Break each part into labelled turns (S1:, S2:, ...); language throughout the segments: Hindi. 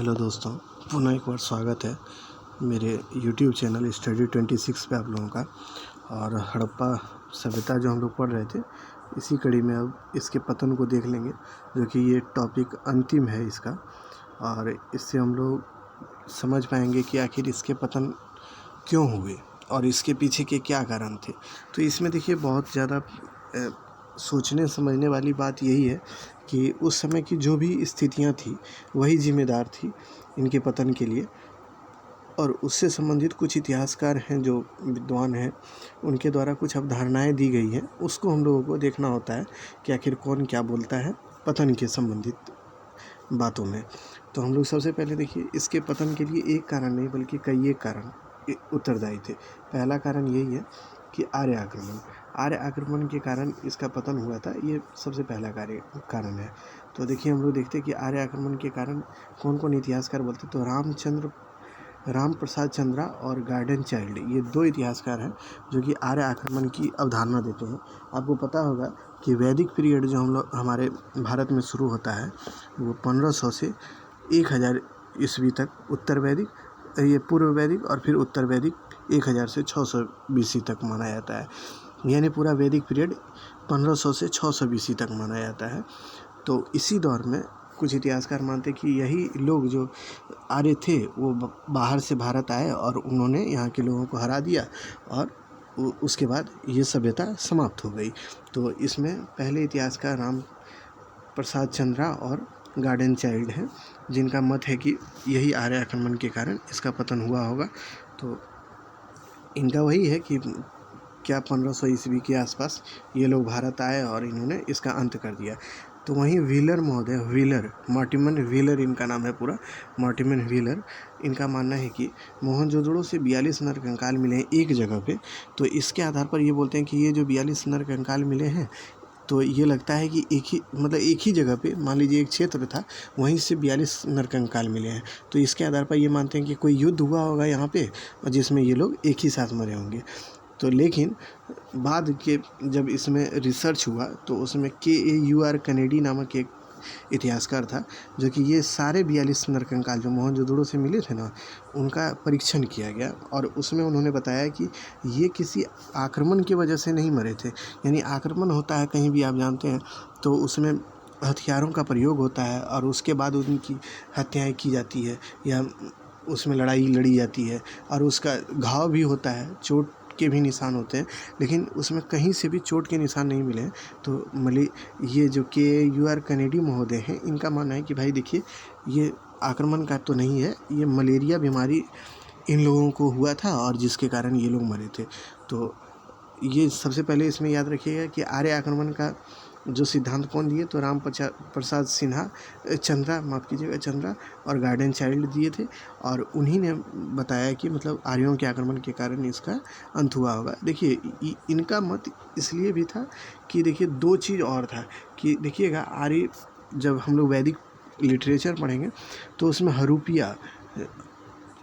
S1: हेलो दोस्तों, पुनः एक बार स्वागत है मेरे यूट्यूब चैनल स्टडी 26 पे आप लोगों का। और हड़प्पा सभ्यता जो हम लोग पढ़ रहे थे, इसी कड़ी में अब इसके पतन को देख लेंगे, जो कि ये टॉपिक अंतिम है इसका। और इससे हम लोग समझ पाएंगे कि आखिर इसके पतन क्यों हुए और इसके पीछे के क्या कारण थे। तो इसमें देखिए, बहुत ज़्यादा सोचने समझने वाली बात यही है कि उस समय की जो भी स्थितियां थी वही जिम्मेदार थी इनके पतन के लिए। और उससे संबंधित कुछ इतिहासकार हैं जो विद्वान हैं, उनके द्वारा कुछ अवधारणाएं दी गई हैं, उसको हम लोगों को देखना होता है कि आखिर कौन क्या बोलता है पतन के संबंधित बातों में। तो हम लोग सबसे पहले देखिए, इसके पतन के लिए एक कारण नहीं बल्कि कई एक कारण उत्तरदायी थे। पहला कारण यही है कि आर्य आक्रमण के कारण इसका पतन हुआ था, ये सबसे पहला कारण है। तो देखिए, हम लोग देखते हैं कि आर्य आक्रमण के कारण कौन कौन इतिहासकार बोलते हैं। तो राम प्रसाद चंद्रा और गार्डन चाइल्ड, ये दो इतिहासकार हैं जो कि आर्य आक्रमण की अवधारणा देते हैं। आपको पता होगा कि वैदिक पीरियड जो हम लोग हमारे भारत में शुरू होता है, वो 1500 से 1000 ईस्वी तक उत्तर वैदिक, ये पूर्व वैदिक और फिर उत्तर वैदिक 1000 से 600 BC तक माना जाता है। यानी पूरा वैदिक पीरियड 1500 से 600 BC तक माना जाता है। तो इसी दौर में कुछ इतिहासकार मानते हैं कि यही लोग जो आर्य थे वो बाहर से भारत आए और उन्होंने यहाँ के लोगों को हरा दिया और उसके बाद ये सभ्यता समाप्त हो गई। तो इसमें पहले इतिहासकार राम प्रसाद चंद्रा और गार्डन चाइल्ड हैं, जिनका मत है कि यही आर्य आक्रमण के कारण इसका पतन हुआ होगा। तो इनका वही है कि क्या 1500 ईस्वी के आसपास ये लोग भारत आए और इन्होंने इसका अंत कर दिया। तो वहीं व्हीलर महोदय, मार्टिमन व्हीलर इनका नाम है पूरा, मार्टिमन व्हीलर, इनका मानना है कि मोहनजोदड़ो से 42 नरकंकाल मिले हैं एक जगह पे। तो इसके आधार पर ये बोलते हैं कि ये जो 42 नरकंकाल मिले हैं, तो ये लगता है कि एक ही जगह पे, मान लीजिए एक क्षेत्र था, वहीं से 42 नरकंकाल मिले हैं। तो इसके आधार पर ये मानते हैं कि कोई युद्ध हुआ होगा यहाँ पे जिसमें ये लोग एक ही साथ मरे होंगे। तो लेकिन बाद के जब इसमें रिसर्च हुआ तो उसमें KAUR कनेडी नामक एक इतिहासकार था, जो कि ये सारे 42 नरकंकाल जो मोहनजोदड़ो से मिले थे ना, उनका परीक्षण किया गया और उसमें उन्होंने बताया कि ये किसी आक्रमण की वजह से नहीं मरे थे। यानी आक्रमण होता है कहीं भी, आप जानते हैं, तो उसमें हथियारों का प्रयोग होता है और उसके बाद उनकी हत्याएं की जाती है या उसमें लड़ाई लड़ी जाती है और उसका घाव भी होता है, चोट के भी निशान होते हैं, लेकिन उसमें कहीं से भी चोट के निशान नहीं मिले हैं। तो ये जो KAUR कनेडी महोदय हैं, इनका मानना है कि भाई देखिए, ये आक्रमण का तो नहीं है, ये मलेरिया बीमारी इन लोगों को हुआ था और जिसके कारण ये लोग मरे थे। तो ये सबसे पहले इसमें याद रखिएगा कि आर्य आक्रमण का जो सिद्धांत कौन दिए, तो राम प्रसाद चंद्रा और गार्डन चाइल्ड दिए थे। और उन्हीं ने बताया कि मतलब आर्यों के आक्रमण के कारण इसका अंत हुआ होगा। देखिए, इनका मत इसलिए भी था कि देखिए, दो चीज़ और था कि देखिएगा, आर्य, जब हम लोग वैदिक लिटरेचर पढ़ेंगे तो उसमें हरूपिया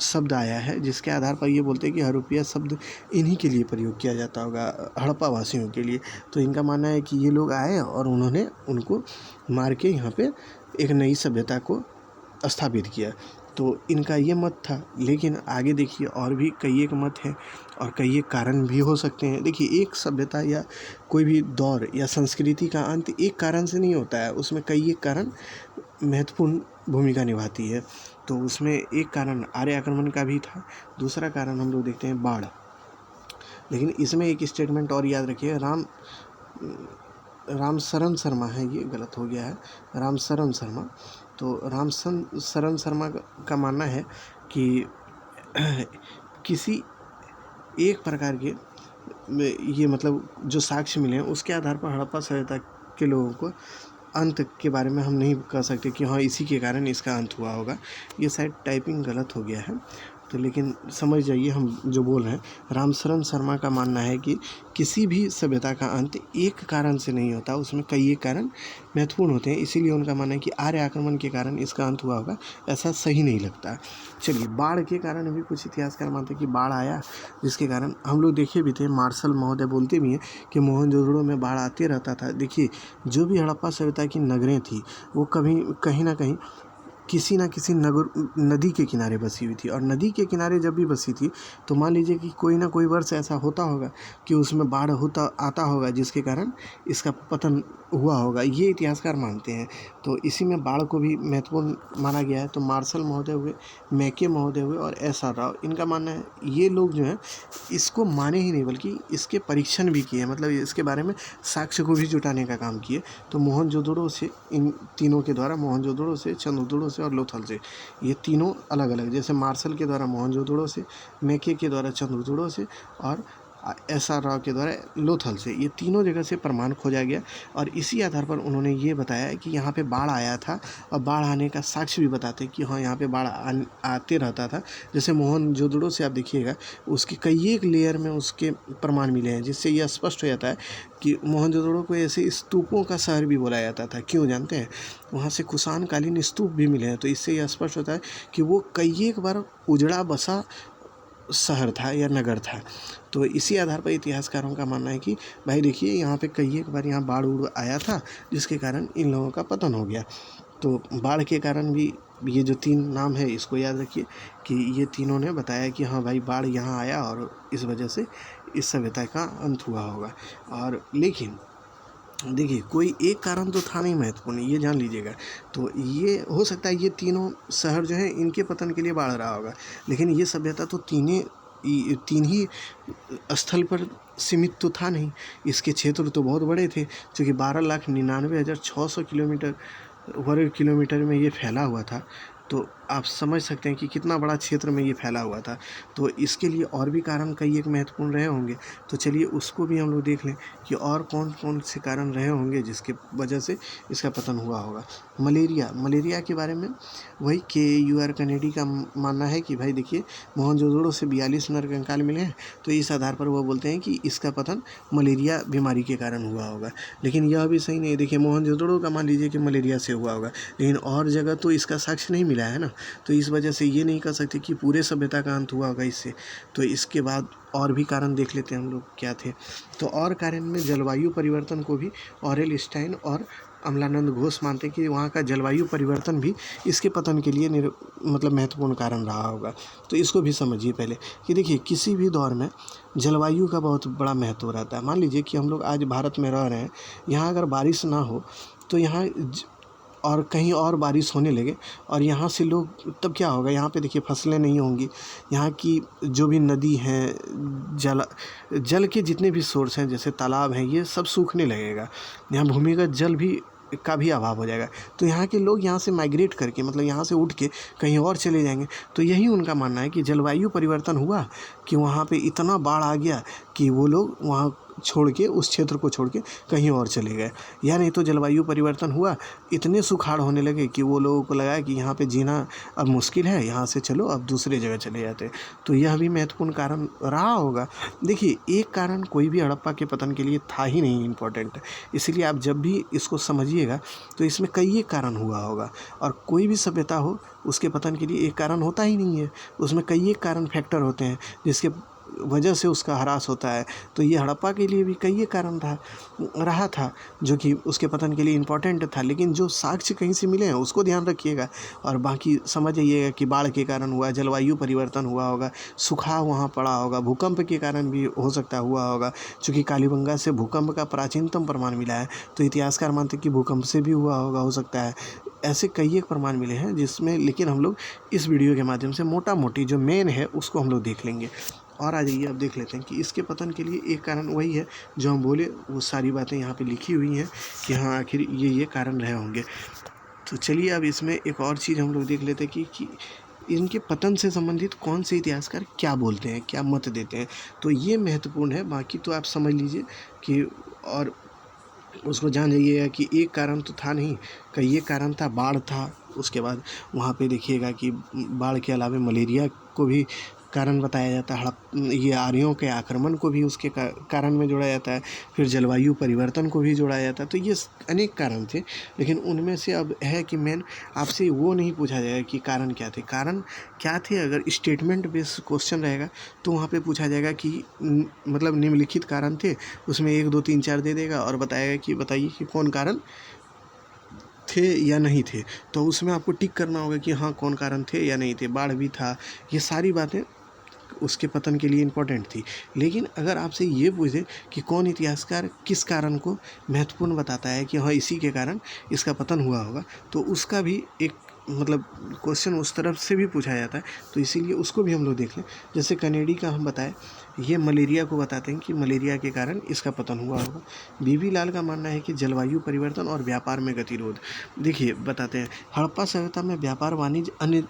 S1: शब्द आया है, जिसके आधार पर ये बोलते हैं कि हरूपिया शब्द इन्हीं के लिए प्रयोग किया जाता होगा, हड़प्पा वासियों के लिए। तो इनका मानना है कि ये लोग आए और उन्होंने उनको मार के यहाँ पे एक नई सभ्यता को स्थापित किया। तो इनका ये मत था। लेकिन आगे देखिए, और भी कई एक मत हैं और कई एक कारण भी हो सकते हैं। देखिए, एक सभ्यता या कोई भी दौर या संस्कृति का अंत एक कारण से नहीं होता है, उसमें कई एक कारण महत्वपूर्ण भूमिका निभाती है। तो उसमें एक कारण आर्य आक्रमण का भी था, दूसरा कारण हम लोग देखते हैं बाढ़। लेकिन इसमें एक स्टेटमेंट और याद रखिए, राम शरण शर्मा है, ये गलत हो गया है, राम शरण शर्मा। तो राम शरण शर्मा का मानना है कि किसी एक प्रकार के ये मतलब जो साक्ष्य मिले हैं उसके आधार पर हड़प्पा सभ्यता के लोगों को अंत के बारे में हम नहीं कह सकते कि हाँ इसी के कारण इसका अंत हुआ होगा। ये शायद टाइपिंग गलत हो गया है, तो लेकिन समझ जाइए हम जो बोल रहे हैं। रामशरण शर्मा का मानना है कि किसी भी सभ्यता का अंत एक कारण से नहीं होता, उसमें कई एक कारण महत्वपूर्ण होते हैं। इसीलिए उनका मानना है कि आर्य आक्रमण के कारण इसका अंत हुआ होगा, ऐसा सही नहीं लगता। चलिए, बाढ़ के कारण भी कुछ इतिहासकार मानते हैं कि बाढ़ आया, जिसके कारण हम लोग देखे भी थे, मार्शल महोदय बोलते भी हैं कि मोहनजोदड़ो में बाढ़ आते रहता था। देखिए, जो भी हड़प्पा सभ्यता की नगरें थी वो कभी कहीं ना कहीं किसी ना किसी नदी के किनारे बसी हुई थी। और नदी के किनारे जब भी बसी थी तो मान लीजिए कि कोई ना कोई वर्ष ऐसा होता होगा कि उसमें बाढ़ आता होगा, जिसके कारण इसका पतन हुआ होगा, ये इतिहासकार मानते हैं। तो इसी में बाढ़ को भी महत्वपूर्ण माना गया है। तो मार्शल महोदय हुए, मैके महोदय हुए और SR राव, इनका मानना है ये लोग जो हैं इसको माने ही नहीं बल्कि इसके परीक्षण भी किए, मतलब इसके बारे में साक्ष्य को भी जुटाने का काम किए। तो मोहनजोदड़ो से, इन तीनों के द्वारा, मोहनजोदड़ो से, चंद्रदुड़ो से और लोथल से, ये तीनों अलग अलग, जैसे मार्शल के द्वारा मोहनजोदड़ो से, मैके के द्वारा चंद्रदुड़ो से और SR राव के द्वारा लोथल से, ये तीनों जगह से प्रमाण खोजा गया। और इसी आधार पर उन्होंने ये बताया कि यहाँ पे बाढ़ आया था और बाढ़ आने का साक्ष्य भी बताते कि हाँ यहाँ पे बाढ़ आते रहता था। जैसे मोहनजोदड़ो से आप देखिएगा उसकी कई एक लेयर में उसके प्रमाण मिले हैं, जिससे यह स्पष्ट हो जाता है कि मोहनजोदड़ो को ऐसे स्तूपों का शहर भी बोला जाता था। क्यों जानते हैं? वहाँ से कुषाण कालीन स्तूप भी मिले हैं। तो इससे यह स्पष्ट होता है कि वो कई एक बार उजड़ा बसा शहर था या नगर था। तो इसी आधार पर इतिहासकारों का मानना है कि भाई देखिए यहाँ पे कई एक बार यहाँ बाढ़ उड़ आया था, जिसके कारण इन लोगों का पतन हो गया। तो बाढ़ के कारण भी ये जो 3 नाम है इसको याद रखिए कि ये तीनों ने बताया कि हाँ भाई बाढ़ यहाँ आया और इस वजह से इस सभ्यता का अंत हुआ होगा। और लेकिन देखिए कोई एक कारण तो था नहीं महत्वपूर्ण, ये जान लीजिएगा। तो ये हो सकता है ये तीनों शहर जो हैं इनके पतन के लिए बाढ़ रहा होगा, लेकिन ये सभ्यता तो तीन ही स्थल पर सीमित तो था नहीं, इसके क्षेत्र तो बहुत बड़े थे, क्योंकि 12,99,600 वर्ग किलोमीटर में ये फैला हुआ था। तो आप समझ सकते हैं कि कितना बड़ा क्षेत्र में ये फैला हुआ था। तो इसके लिए और भी कारण कई एक महत्वपूर्ण रहे होंगे। तो चलिए उसको भी हम लोग देख लें कि और कौन कौन से कारण रहे होंगे जिसके वजह से इसका पतन हुआ होगा। मलेरिया के बारे में वही KUR कनेडी का मानना है कि भाई देखिए मोहनजोदड़ो से 42 नर कंकाल मिले हैं, तो इस आधार पर वो बोलते हैं कि इसका पतन मलेरिया बीमारी के कारण हुआ होगा। लेकिन यह भी सही नहीं। देखिए मोहनजोदड़ो का मान लीजिए कि मलेरिया से हुआ होगा, लेकिन और जगह तो इसका साक्ष्य नहीं मिला है ना। तो इस वजह से ये नहीं कह सकते कि पूरे सभ्यता का अंत हुआ होगा इससे। तो इसके बाद और भी कारण देख लेते हैं हम लोग क्या थे। तो और कारण में जलवायु परिवर्तन को भी ऑरेल स्टाइन और अमलानंद घोष मानते हैं कि वहाँ का जलवायु परिवर्तन भी इसके पतन के लिए मतलब महत्वपूर्ण कारण रहा होगा। तो इसको भी समझिए पहले कि देखिए किसी भी दौर में जलवायु का बहुत बड़ा महत्व रहता है। मान लीजिए कि हम लोग आज भारत में रह रहे हैं, यहाँ अगर बारिश ना हो तो यहाँ और कहीं और बारिश होने लगे और यहाँ से लोग, तब क्या होगा? यहाँ पे देखिए फसलें नहीं होंगी, यहाँ की जो भी नदी हैं, जल के जितने भी सोर्स हैं जैसे तालाब हैं, ये सब सूखने लगेगा। यहाँ भूमिगत जल का भी अभाव हो जाएगा। तो यहाँ के लोग यहाँ से माइग्रेट करके, मतलब यहाँ से उठ के कहीं और चले जाएंगे। तो यही उनका मानना है कि जलवायु परिवर्तन हुआ कि वहाँ पे इतना बाढ़ आ गया कि वो लोग वहाँ छोड़ के, उस क्षेत्र को छोड़ के कहीं और चले गए। या नहीं तो जलवायु परिवर्तन हुआ, इतने सुखाड़ होने लगे कि वो लोगों को लगा कि यहाँ पे जीना अब मुश्किल है, यहाँ से चलो अब दूसरे जगह चले जाते। तो यह भी महत्वपूर्ण कारण रहा होगा। देखिए एक कारण कोई भी हड़प्पा के पतन के लिए था ही नहीं इम्पोर्टेंट, इसलिए आप जब भी इसको समझिएगा तो इसमें कई एक कारण हुआ होगा। और कोई भी सभ्यता हो उसके पतन के लिए एक कारण होता ही नहीं है, उसमें कई एक कारण फैक्टर होते हैं जिसके वजह से उसका ह्रास होता है। तो ये हड़प्पा के लिए भी कई एक कारण रहा था जो कि उसके पतन के लिए इम्पोर्टेंट था। लेकिन जो साक्ष्य कहीं से मिले हैं उसको ध्यान रखिएगा और बाकी समझ आइएगा कि बाढ़ के कारण हुआ, जलवायु परिवर्तन हुआ होगा, सुखाड़ वहाँ पड़ा होगा, भूकंप के कारण भी हो सकता हुआ होगा। चूँकि कालीबंगा से भूकंप का प्राचीनतम प्रमाण मिला है, तो इतिहासकार मानते कि भूकंप से भी हुआ होगा, हो सकता है। ऐसे कई एक प्रमाण मिले हैं जिसमें, लेकिन हम लोग इस वीडियो के माध्यम से मोटा मोटी जो मेन है उसको हम लोग देख लेंगे। और आ जाइए अब देख लेते हैं कि इसके पतन के लिए एक कारण वही है जो हम बोले, वो सारी बातें यहाँ पे लिखी हुई हैं कि हाँ आखिर ये कारण रहे होंगे। तो चलिए अब इसमें एक और चीज़ हम लोग देख लेते हैं कि इनके पतन से संबंधित कौन से इतिहासकार क्या बोलते हैं, क्या मत देते हैं। तो ये महत्वपूर्ण है, बाकी तो आप समझ लीजिए कि और उसको जान जाइएगा कि एक कारण तो था नहीं, कई एक कारण था। बाढ़ था, उसके बाद वहाँ पे देखिएगा कि बाढ़ के अलावा मलेरिया को भी कारण बताया जाता है, ये आर्यों के आक्रमण को भी उसके कारण में जोड़ा जाता है, फिर जलवायु परिवर्तन को भी जोड़ा जाता है। तो ये अनेक कारण थे, लेकिन उनमें से अब है कि मेन आपसे वो नहीं पूछा जाएगा कि कारण क्या थे। कारण क्या थे अगर स्टेटमेंट बेस्ड क्वेश्चन रहेगा तो वहाँ पे पूछा जाएगा कि मतलब निम्नलिखित कारण थे, उसमें 1 2 3 4 दे देगा और बताएगा कि बताइए कि कौन कारण थे या नहीं थे, तो उसमें आपको टिक करना होगा कि हाँ कौन कारण थे या नहीं थे, बाढ़ भी था, ये सारी बातें उसके पतन के लिए इम्पोर्टेंट थी। लेकिन अगर आपसे ये पूछे कि कौन इतिहासकार किस कारण को महत्वपूर्ण बताता है कि हाँ इसी के कारण इसका पतन हुआ होगा, तो उसका भी एक मतलब क्वेश्चन उस तरफ से भी पूछा जाता है, तो इसीलिए उसको भी हम लोग देख लें। जैसे कनेडी का हम बताएं, ये मलेरिया को बताते हैं कि मलेरिया के कारण इसका पतन हुआ होगा। बीबी लाल का मानना है कि जलवायु परिवर्तन और व्यापार में गतिरोध। देखिए बताते हैं, हड़प्पा सभ्यता में व्यापार वाणिज्य अन्य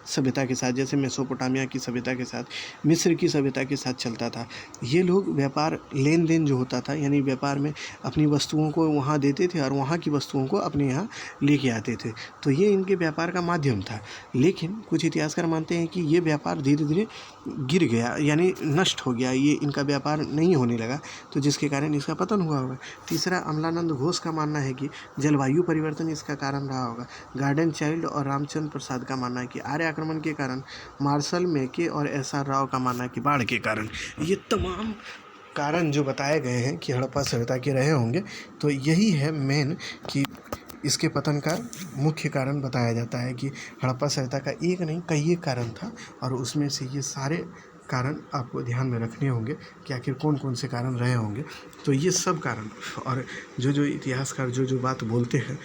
S1: सभ्यता के साथ, जैसे मेसोपोटामिया की सभ्यता के साथ, मिस्र की सभ्यता के साथ चलता था। ये लोग व्यापार लेन देन जो होता था, यानी व्यापार में अपनी वस्तुओं को वहाँ देते थे और वहाँ की वस्तुओं को अपने यहाँ लेके आते थे, तो ये इनके व्यापार का माध्यम था। लेकिन कुछ इतिहासकार मानते हैं कि ये व्यापार धीरे धीरे गिर गया, यानी नष्ट हो गया, ये इनका व्यापार नहीं होने लगा, तो जिसके कारण इसका पतन हुआ होगा। तीसरा, अमलानंद घोष का मानना है कि जलवायु परिवर्तन इसका कारण रहा होगा। गार्डन चाइल्ड और रामचंद्र प्रसाद का मानना है कि आर्य आक्रमण के कारण। मार्शल मैके और SR राव का मानना है कि बाढ़ के कारण। ये तमाम कारण जो बताए गए हैं कि हड़प्पा सभ्यता के रहे होंगे, तो यही है मेन कि इसके पतन का मुख्य कारण बताया जाता है कि हड़प्पा सभ्यता का एक नहीं कई एक कारण था, और उसमें से ये सारे कारण आपको ध्यान में रखने होंगे कि आखिर कौन कौन से कारण रहे होंगे। तो ये सब कारण और जो इतिहासकार जो बात बोलते हैं,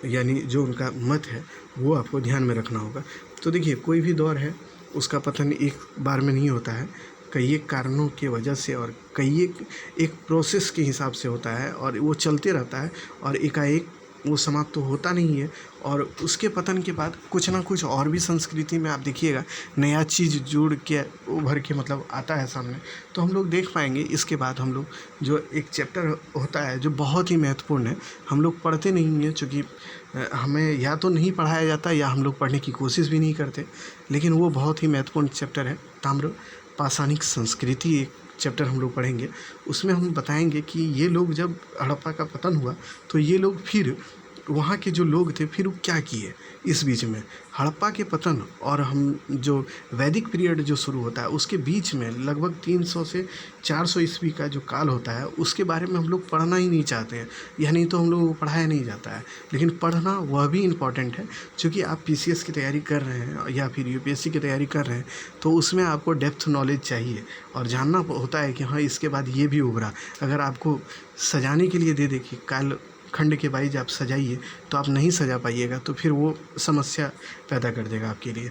S1: यानी जो उनका मत है, वो आपको ध्यान में रखना होगा। तो देखिए, कोई भी दौर है उसका पतन एक बार में नहीं होता है, कई एक कारणों की वजह से और कई एक प्रोसेस के हिसाब से होता है, और वो चलते रहता है, और एकाएक वो समाप्त तो होता नहीं है। और उसके पतन के बाद कुछ ना कुछ और भी संस्कृति में आप देखिएगा नया चीज़ जुड़ के उभर के मतलब आता है सामने, तो हम लोग देख पाएंगे। इसके बाद हम लोग जो एक चैप्टर होता है जो बहुत ही महत्वपूर्ण है, हम लोग पढ़ते नहीं हैं, चूँकि हमें या तो नहीं पढ़ाया जाता या हम लोग पढ़ने की कोशिश भी नहीं करते, लेकिन वो बहुत ही महत्वपूर्ण चैप्टर है, ताम्र पाषाणिक संस्कृति। एक चैप्टर हम लोग पढ़ेंगे, उसमें हम बताएंगे कि ये लोग जब हड़प्पा का पतन हुआ तो ये लोग फिर वहाँ के जो लोग थे फिर वो क्या किए इस बीच में। हड़प्पा के पतन और हम जो वैदिक पीरियड जो शुरू होता है उसके बीच में लगभग 300 से 400 ईस्वी का जो काल होता है, उसके बारे में हम लोग पढ़ना ही नहीं चाहते हैं, या नहीं तो हम लोग को पढ़ाया नहीं जाता है। लेकिन पढ़ना वह भी इम्पॉर्टेंट है, क्योंकि आप PCS की तैयारी कर रहे हैं या फिर UPSC की तैयारी कर रहे हैं, तो उसमें आपको डेप्थ नॉलेज चाहिए और जानना होता है कि हाँ इसके बाद ये भी उभरा। अगर आपको सजाने के लिए दे दे कि काल खंड के वाइज आप सजाइए, तो आप नहीं सजा पाइएगा, तो फिर वो समस्या पैदा कर देगा आपके लिए।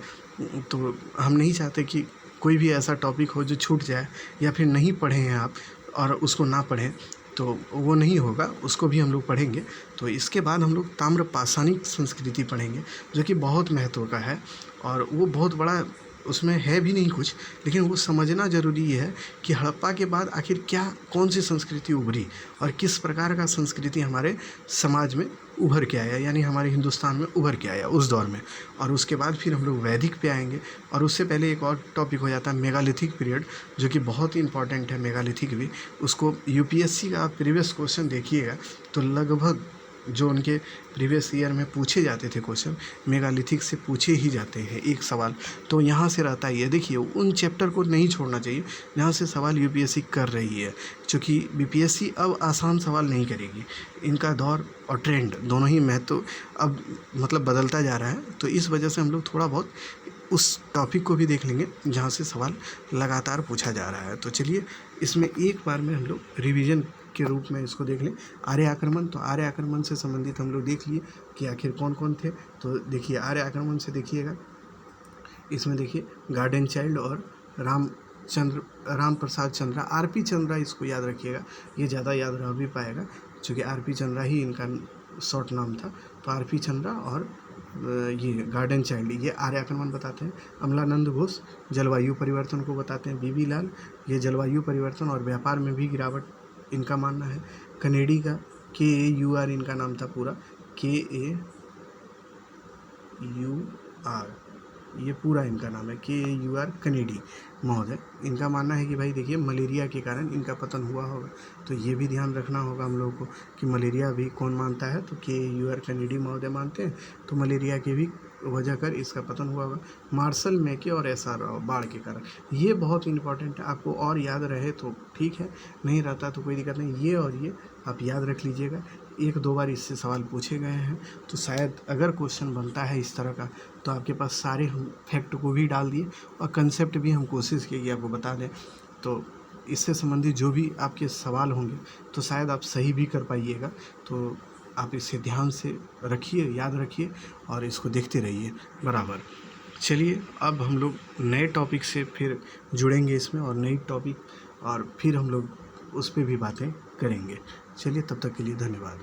S1: तो हम नहीं चाहते कि कोई भी ऐसा टॉपिक हो जो छूट जाए, या फिर नहीं पढ़े हैं आप और उसको ना पढ़ें, तो वो नहीं होगा, उसको भी हम लोग पढ़ेंगे। तो इसके बाद हम लोग ताम्र पाषाणिक संस्कृति पढ़ेंगे, जो कि बहुत महत्व का है, और वो बहुत बड़ा उसमें है भी नहीं कुछ, लेकिन वो समझना ज़रूरी है कि हड़प्पा के बाद आखिर क्या कौन सी संस्कृति उभरी और किस प्रकार का संस्कृति हमारे समाज में उभर के आया, यानी हमारे हिंदुस्तान में उभर के आया उस दौर में। और उसके बाद फिर हम लोग वैदिक पे आएंगे, और उससे पहले एक और टॉपिक हो जाता है मेगालिथिक पीरियड, जो कि बहुत ही इंपॉर्टेंट है मेगालिथिक भी। उसको UPSC का प्रीवियस क्वेश्चन देखिएगा तो लगभग जो उनके प्रीवियस ईयर में पूछे जाते थे क्वेश्चन, मेगालिथिक से पूछे ही जाते हैं एक सवाल, तो यहाँ से रहता ही है। देखिए, उन चैप्टर को नहीं छोड़ना चाहिए जहाँ से सवाल UPSC कर रही है, क्योंकि BPSC अब आसान सवाल नहीं करेगी। इनका दौर और ट्रेंड दोनों ही महत्व अब मतलब बदलता जा रहा है, तो इस वजह से हम लोग थोड़ा बहुत उस टॉपिक को भी देख लेंगे जहाँ से सवाल लगातार पूछा जा रहा है। तो चलिए, इसमें एक बार में हम लोग रिवीजन के रूप में इसको देख लें। आर्य आक्रमण, तो आर्य आक्रमण से संबंधित हम लोग देख लिए कि आखिर कौन कौन थे। तो देखिए, आर्य आक्रमण से देखिएगा, इसमें देखिए गार्डन चाइल्ड और राम प्रसाद चंद्रा, RP चंद्रा, इसको याद रखिएगा, ये ज़्यादा याद रह भी पाएगा, क्योंकि RP चंद्रा ही इनका शॉर्ट नाम था। तो RP चंद्रा और ये गार्डन चाइल्ड, ये आर्य आक्रमण बताते हैं। अमलानंद घोष जलवायु परिवर्तन को बताते हैं। BB लाल, ये जलवायु परिवर्तन और व्यापार में भी गिरावट इनका मानना है। कनेडी का KAUR इनका नाम था पूरा, KAUR, ये पूरा इनका नाम है, KAUR कनेडी महोदय। इनका मानना है कि भाई देखिए, मलेरिया के कारण इनका पतन हुआ होगा, तो ये भी ध्यान रखना होगा हम लोगों को कि मलेरिया भी कौन मानता है, तो KAUR कनेडी महोदय मानते हैं, तो मलेरिया की भी वजह कर इसका पतन हुआ होगा। मार्शल मैके और SR राव, बाढ़ के कारण, ये बहुत इंपॉर्टेंट है, आपको और याद रहे तो ठीक है, नहीं रहता तो कोई दिक्कत नहीं, ये और ये आप याद रख लीजिएगा। एक दो बार इससे सवाल पूछे गए हैं, तो शायद अगर क्वेश्चन बनता है इस तरह का तो आपके पास सारे हम फैक्ट को भी डाल दिए और कंसेप्ट भी हम कोशिश किए कि आपको बता दें। तो इससे संबंधित जो भी आपके सवाल होंगे तो शायद आप सही भी कर पाइएगा। तो आप इसे ध्यान से रखिए, याद रखिए और इसको देखते रहिए बराबर। चलिए अब हम लोग नए टॉपिक से फिर जुड़ेंगे इसमें, और नई टॉपिक और फिर हम लोग उस पर भी बातें करेंगे। चलिए तब तक के लिए धन्यवाद।